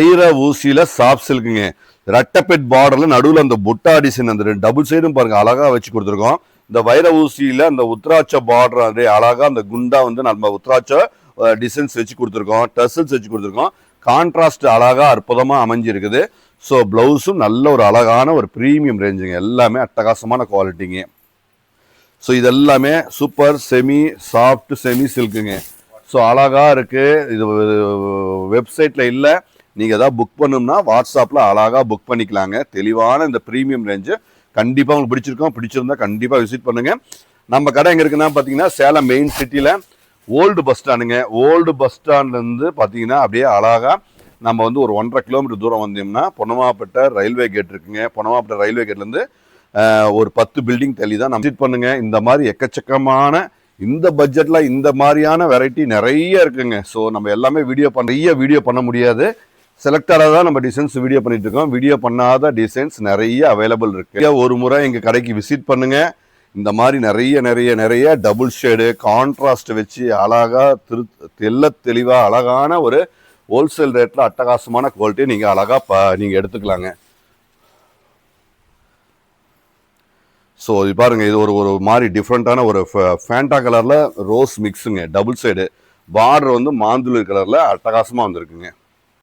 வைர ஊசியில சாஃப்ட் சில்க்குங்க. ரெட்டப்பெட் பார்டர்ல நடுவில் அந்த புட்டா டிசைன் அந்த டபுள் சைடும் பாருங்க அழகா வச்சு கொடுத்துருக்கோம். இந்த வைர ஊசியில அந்த உத்ராட்ச பார்டர் அதே அழகா அந்த குண்டா வந்து நம்ம உத்ராட்ச டிசைன்ஸ் வச்சு கொடுத்துருக்கோம், டசல்ஸ் வச்சு கொடுத்துருக்கோம். கான்ட்ராஸ்ட் அழகா அற்புதமா அமைஞ்சிருக்குது. ஸோ பிளவுஸும் நல்ல ஒரு அழகான ஒரு ப்ரீமியம் ரேஞ்சுங்க, எல்லாமே அட்டகாசமான குவாலிட்டிங்க. ஸோ இதெல்லாமே சூப்பர் செமி சாஃப்ட் செமி சில்க்குங்க. ஸோ அழகா இருக்கு. இது வெப்சைட்ல இல்லை, நீங்க ஏதாவது புக் பண்ணணும்னா வாட்ஸ்அப்ல அழகா புக் பண்ணிக்கலாங்க. தெளிவான இந்த ப்ரீமியம் ரேஞ்சு கண்டிப்பா உங்களுக்கு பிடிச்சிருக்கோம். பிடிச்சிருந்தா கண்டிப்பா விசிட் பண்ணுங்க. நம்ம கடை எங்க இருக்குன்னா பாத்தீங்கன்னா சேலம் மெயின் சிட்டில ஓல்டு பஸ் ஸ்டாண்டுங்க. ஓல்டு பஸ் ஸ்டாண்ட்ல இருந்து பாத்தீங்கன்னா அப்படியே அழகா நம்ம வந்து ஒரு 1.5 கிலோமீட்டர் தூரம் வந்தோம்னா பொன்னமாப்பேட்டை ரயில்வே கேட் இருக்குங்க. பொன்னமாப்பேட்டை ரயில்வே கேட்ல இருந்து ஒரு 10 பில்டிங் தள்ளி தான் நம்ம விசிட் பண்ணுங்க. இந்த மாதிரி எக்கச்சக்கமான இந்த பட்ஜெட்ல இந்த மாதிரியான வெரைட்டி நிறைய இருக்குங்க. ஸோ நம்ம எல்லாமே வீடியோ பண்ண முடியாது. செலக்டடாக தான் நம்ம டிசைன்ஸ் வீடியோ பண்ணிட்டு இருக்கோம். வீடியோ பண்ணாத டிசைன்ஸ் நிறைய அவைலபிள் இருக்கு. ஒரு முறை எங்க கடைக்கு விசிட் பண்ணுங்க. இந்த மாதிரி நிறைய நிறைய நிறைய டபுள் ஷேடு கான்ட்ராஸ்ட் வச்சு அழகா தெளிவா அழகான ஒரு ஹோல்சேல் ரேட்ல அட்டகாசமான குவாலிட்டி நீங்க அழகா நீங்க எடுத்துக்கலாங்க. ஸோ இது பாருங்க, இது ஒரு மாதிரி டிஃப்ரெண்டான ஒரு ஃபேண்டா கலர்ல ரோஸ் மிக்ஸுங்க. டபுள் சைடு பார்டர் வந்து மாந்துளூர் கலர்ல அட்டகாசமா வந்திருக்குங்க.